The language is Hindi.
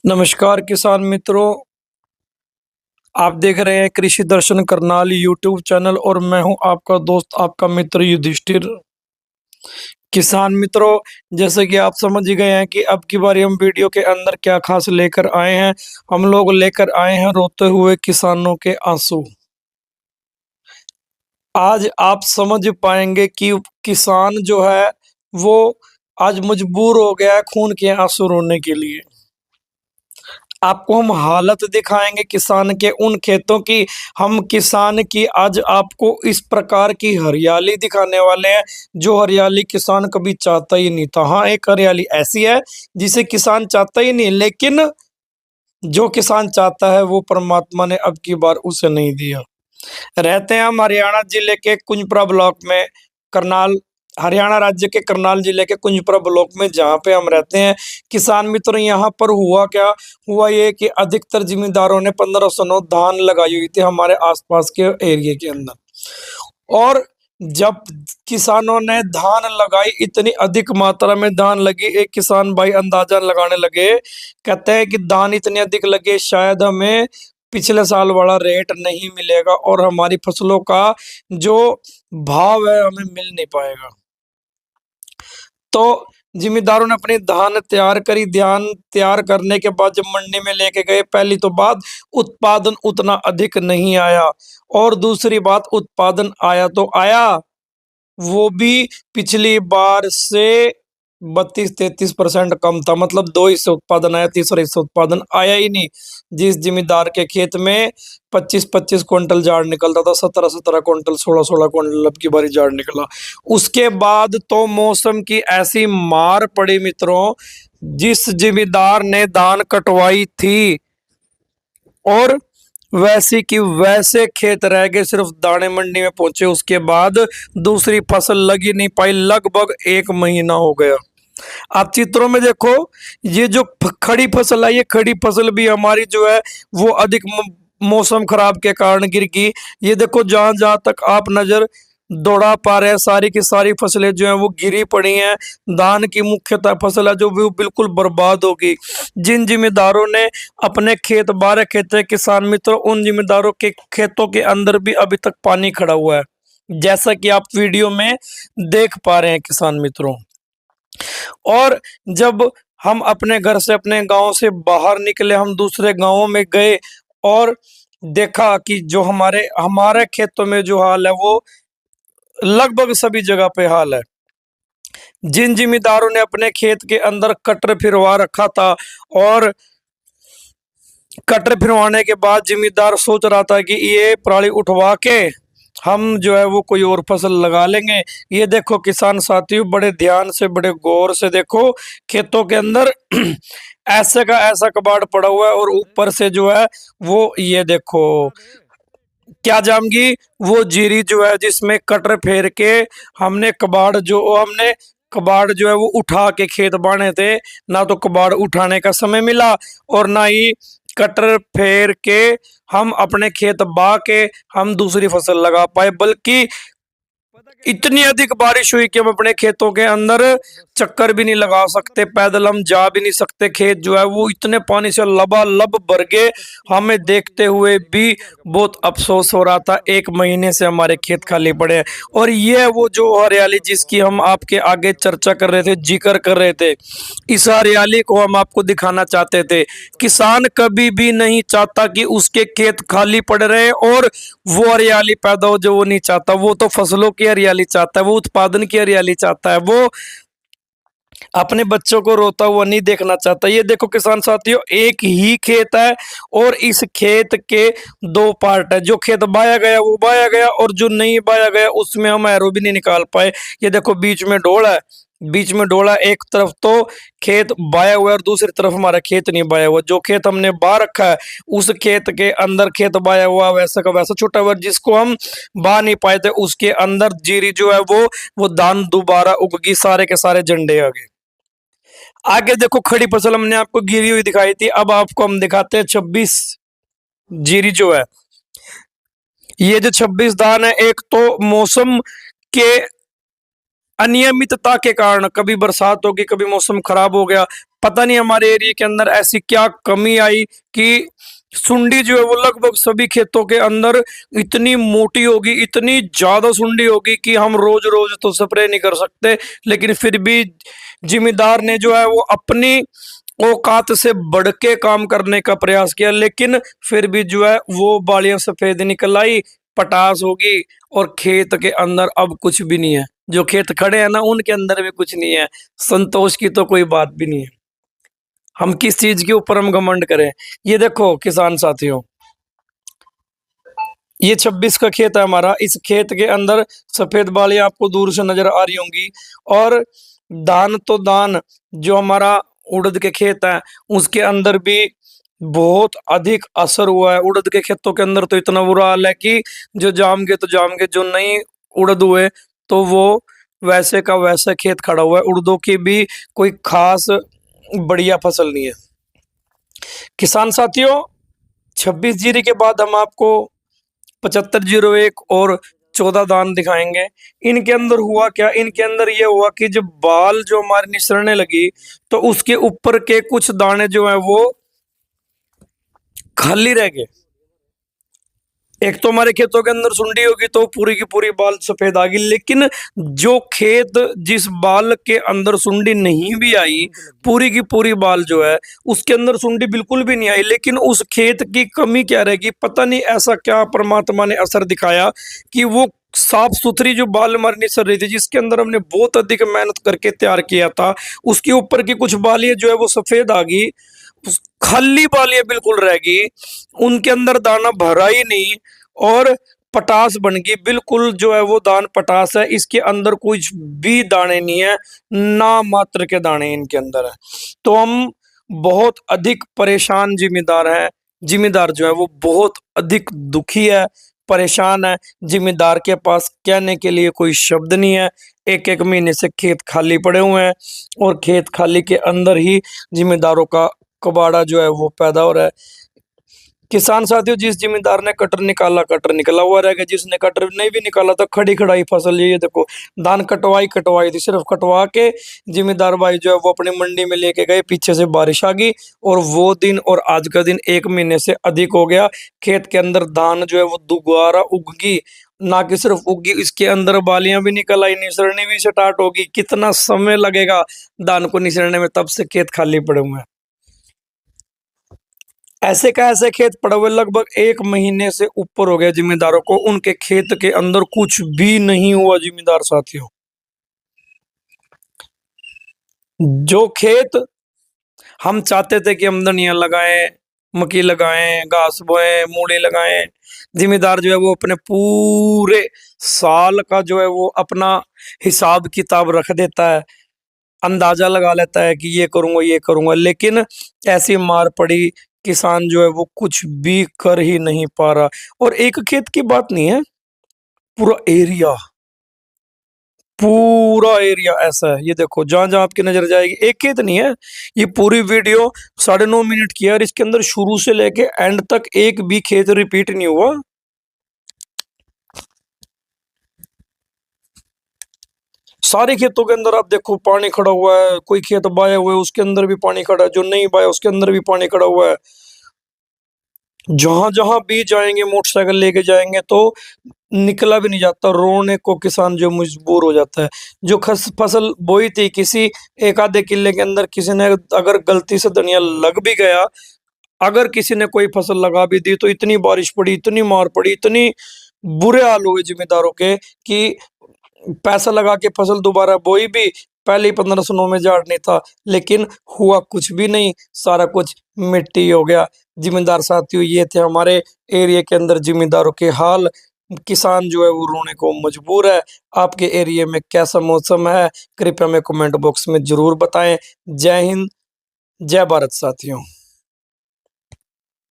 नमस्कार किसान मित्रों, आप देख रहे हैं कृषि दर्शन करनाल यूट्यूब चैनल और मैं हूं आपका दोस्त आपका मित्र युधिष्ठिर। किसान मित्रों, जैसे कि आप समझ ही गए हैं कि अब की बारी हम वीडियो के अंदर क्या खास लेकर आए हैं। हम लोग लेकर आए हैं रोते हुए किसानों के आंसू। आज आप समझ पाएंगे कि किसान जो है वो आज मजबूर हो गया है खून के आंसू रोने के लिए। आपको हम हालत दिखाएंगे किसान के उन खेतों की। हम किसान की आज आपको इस प्रकार की हरियाली दिखाने वाले हैं जो हरियाली किसान कभी चाहता ही नहीं था। हाँ, एक हरियाली ऐसी है जिसे किसान चाहता ही नहीं, लेकिन जो किसान चाहता है वो परमात्मा ने अब की बार उसे नहीं दिया। रहते हैं हम हरियाणा जिले के कुंजपुरा ब्लॉक में, करनाल, हरियाणा राज्य के करनाल जिले के कुंजपुरा ब्लॉक में जहाँ पे हम रहते हैं। किसान मित्र, यहाँ पर हुआ क्या, हुआ ये कि अधिकतर जिम्मेदारों ने 1509 धान लगाई हुई थी हमारे आसपास के एरिया के अंदर। और जब किसानों ने धान लगाई, इतनी अधिक मात्रा में धान लगी, एक किसान भाई अंदाजा लगाने लगे, कहते हैं कि धान इतने अधिक लगे शायद हमें पिछले साल वाला रेट नहीं मिलेगा और हमारी फसलों का जो भाव है हमें मिल नहीं पाएगा। तो जिम्मेदारों ने अपनी धान तैयार करी। धान तैयार करने के बाद जब मंडी में लेके गए, पहली तो बात, उत्पादन उतना अधिक नहीं आया, और दूसरी बात, उत्पादन आया तो आया, वो भी पिछली बार से 32-33% कम था। मतलब 2 हिस्से उत्पादन आया, तीसरा हिस्सा उत्पादन आया ही नहीं। जिस जिम्मेदार के खेत में 25-25 क्विंटल जाड़ निकलता था, 17-17 क्विंटल, 16-16 क्विंटल अब की बारी जाड़ निकला। उसके बाद तो मौसम की ऐसी मार पड़ी मित्रों, जिस जिम्मेदार ने धान कटवाई थी और वैसी की वैसे खेत रह गए, सिर्फ दाने मंडी में पहुंचे, उसके बाद दूसरी फसल लगी नहीं पाई। लगभग 1 महीना हो गया। आप चित्रों में देखो, ये जो खड़ी फसल है, ये खड़ी फसल भी हमारी जो है वो अधिक मौसम खराब के कारण गिर गई। ये देखो, जहां जहां तक आप नजर दौड़ा पा रहे हैं, सारी की सारी फसलें जो हैं वो गिरी पड़ी हैं। धान की मुख्यतः फसल है जो वो बिल्कुल बर्बाद होगी। जिन जिम्मेदारों ने अपने खेत बा रखे थे किसान मित्र, उन जिम्मेदारों के खेतों के अंदर भी अभी तक पानी खड़ा हुआ है, जैसा कि आप वीडियो में देख पा रहे हैं किसान मित्रों। और जब हम अपने घर से, अपने गांव से बाहर निकले, हम दूसरे गांवों में गए और देखा कि जो हमारे हमारे खेतों में जो हाल है वो लगभग सभी जगह पे हाल है। जिन जिम्मेदारों ने अपने खेत के अंदर कटर फिरवा रखा था, और कटर फिरवाने के बाद जिम्मेदार सोच रहा था कि ये पराली उठवा के हम जो है वो कोई और फसल लगा लेंगे। ये देखो किसान साथियों, बड़े ध्यान से, बड़े गौर से देखो, खेतों के अंदर ऐसे का ऐसा कबाड़ पड़ा हुआ है, और ऊपर से जो है वो ये देखो क्या जामगी, वो जीरी जो है जिसमें कटर फेर के हमने कबाड़ जो है वो उठा के खेत बांधे थे। ना तो कबाड़ उठाने का समय मिला और ना ही कटर फेर के हम अपने खेत बा के हम दूसरी फसल लगा पाए, बल्कि इतनी अधिक बारिश हुई कि हम अपने खेतों के अंदर चक्कर भी नहीं लगा सकते, पैदल हम जा भी नहीं सकते। खेत जो है वो इतने पानी से लबालब भर गए, हमें देखते हुए भी बहुत अफसोस हो रहा था। 1 महीने से हमारे खेत खाली पड़े हैं। और ये है वो जो हरियाली जिसकी हम आपके आगे चर्चा कर रहे थे, जिक्र कर रहे थे, इस हरियाली को हम आपको दिखाना चाहते थे। किसान कभी भी नहीं चाहता कि उसके खेत खाली पड़े रहे और वो हरियाली पैदा हो जो वो नहीं चाहता। वो तो फसलों की हरियाली चाहता है, वो उत्पादन की हरियाली चाहता है, वो अपने बच्चों को रोता हुआ नहीं देखना चाहता। ये देखो किसान साथियों, एक ही खेत है और इस खेत के 2 पार्ट है। जो खेत बाया गया वो बाया गया, और जो नहीं बाया गया उसमें हम एरो भी नहीं निकाल पाए। ये देखो बीच में डोला है, बीच में डोला, एक तरफ तो खेत बाया हुआ है और दूसरी तरफ हमारा खेत नहीं बाया हुआ। जो खेत हमने बा रखा है उस खेत के अंदर खेत बाया हुआ वैसा का वैसा छुटा हुआ, जिसको हम बा नहीं पाए थे उसके अंदर जीरी जो है वो धान दोबारा उगगी, सारे के सारे झंडे आ गए। आगे देखो, खड़ी फसल हमने आपको गिरी हुई दिखाई थी, अब आपको हम दिखाते हैं 26 जीरी जो है। ये जो 26 धान है, एक तो मौसम के अनियमितता के कारण कभी बरसात होगी, कभी मौसम खराब हो गया, पता नहीं हमारे एरिया के अंदर ऐसी क्या कमी आई कि सुंडी जो है वो लगभग सभी खेतों के अंदर इतनी मोटी होगी, इतनी ज्यादा सुंडी होगी कि हम रोज रोज तो स्प्रे नहीं कर सकते, लेकिन फिर भी जिम्मेदार ने जो है वो अपनी औकात से बढ़ के काम करने का प्रयास किया, लेकिन फिर भी जो है वो बालियां सफेद निकल आई, पटास होगी, और खेत के अंदर अब कुछ भी नहीं है। जो खेत खड़े हैं ना उनके अंदर भी कुछ नहीं है। संतोष की तो कोई बात भी नहीं है। हम किस चीज के ऊपर हम घमंड करें। ये देखो किसान साथियों, ये 26 का खेत है हमारा। इस खेत के अंदर सफेद बालियां आपको दूर से नजर आ रही होंगी, और दान तो दान जो हमारा उड़द के खेत है उसके अंदर भी बहुत अधिक असर हुआ है। उड़द के खेतों के अंदर तो इतना बुरा हाल है कि जो जाम के तो जाम के, जो नहीं उड़द हुए तो वो वैसे का वैसा खेत खड़ा हुआ है। उड़दों की भी कोई खास बढ़िया फसल नहीं है। किसान साथियों, 26 जीरी के बाद हम आपको 7501 और 14 दान दिखाएंगे। इनके अंदर हुआ क्या, इनके अंदर ये हुआ कि जब बाल जो हमारी निसरने लगी तो उसके ऊपर के कुछ दाने जो है वो खाली रह गए। एक तो हमारे खेतों के अंदर सुंडी होगी तो पूरी की पूरी बाल सफेद आ गई, लेकिन जो खेत जिस बाल के अंदर सुंडी नहीं भी आई, पूरी की पूरी बाल जो है उसके अंदर सुंडी बिल्कुल भी नहीं आई, लेकिन उस खेत की कमी क्या रहेगी, पता नहीं ऐसा क्या परमात्मा ने असर दिखाया कि वो साफ सुथरी जो बाल हमारी निसर रही थी, जिसके अंदर हमने बहुत अधिक मेहनत करके तैयार किया था, उसके ऊपर की कुछ बालियां जो है वो सफेद आ गई, खाली बालियां बिल्कुल रह गई, उनके अंदर दाना भरा ही नहीं, और पटास बन गई बिल्कुल। जो है वो दान पटास है, इसके अंदर कुछ भी दाने नहीं है, ना मात्र के दाने इनके अंदर है। तो हम बहुत अधिक परेशान जिम्मेदार है। जिम्मेदार जो है वो बहुत अधिक दुखी है, परेशान है। जिम्मेदार के पास कहने के लिए कोई शब्द नहीं है। एक एक महीने से खेत खाली पड़े हुए हैं, और खेत खाली के अंदर ही जिम्मेदारों का कबाड़ा जो है वो पैदा हो रहा है। किसान साथियों, जिस जिम्मेदार ने कटर निकाला, कटर निकला हुआ रहेगा, जिसने कटर नहीं भी निकाला तो खड़ी खड़ाई फसल, ये देखो धान कटवाई थी, सिर्फ कटवा के जिम्मेदार भाई जो है वो अपनी मंडी में लेके गए, पीछे से बारिश आ गई, और वो दिन और आज का दिन एक महीने से अधिक हो गया। खेत के अंदर धान जो है वो दोबारा उगगी, ना कि सिर्फ उगगी, इसके अंदर बालियां भी निकल आई, निसरनी भी स्टार्ट होगी। कितना समय लगेगा धान को निसरने में, तब से खेत खाली पड़े हुए हैं। ऐसे का ऐसे खेत पड़े हुए लगभग एक महीने से ऊपर हो गया जिम्मेदारों को, उनके खेत के अंदर कुछ भी नहीं हुआ। जिम्मेदार साथियों, जो खेत हम चाहते थे कि हम धनिया लगाएं, मक्की लगाएं, घास बोएं, मूली लगाएं, जिम्मेदार जो है वो अपने पूरे साल का जो है वो अपना हिसाब किताब रख देता है, अंदाजा लगा लेता है कि ये करूंगा ये करूंगा, लेकिन ऐसी मार पड़ी, किसान जो है वो कुछ भी कर ही नहीं पा रहा। और एक खेत की बात नहीं है, पूरा एरिया, पूरा एरिया ऐसा है। ये देखो जहां जहां आपकी नजर जाएगी, एक खेत नहीं है, ये पूरी वीडियो 9.5 मिनट की है, और इसके अंदर शुरू से लेके एंड तक एक भी खेत रिपीट नहीं हुआ। सारे खेतों के अंदर आप देखो पानी खड़ा हुआ है, कोई खेत बाया हुआ है उसके अंदर भी पानी खड़ा है, जो नहीं बाया उसके अंदर भी पानी खड़ा हुआ है। जहां जहां भी जाएंगे मोटरसाइकिल लेके जाएंगे तो निकला भी नहीं जाता, रोने को किसान जो मजबूर हो जाता है। जो फसल बोई थी किसी एक आधे किले के अंदर, किसी ने अगर गलती से धनिया लग भी गया, अगर किसी ने कोई फसल लगा भी दी, तो इतनी बारिश पड़ी, इतनी मार पड़ी, इतनी बुरे हाल हुए जिम्मेदारों के कि पैसा लगा के फसल दोबारा बोई भी, पहले ही 1509 में झाड़ नहीं था, लेकिन हुआ कुछ भी नहीं, सारा कुछ मिट्टी हो गया। जिम्मेदार साथियों, ये थे हमारे एरिया के अंदर जिम्मेदारों के हाल। किसान जो है वो रोने को मजबूर है। आपके एरिया में कैसा मौसम है, कृपया हमें कमेंट बॉक्स में जरूर बताएं। जय हिंद, जय भारत साथियों।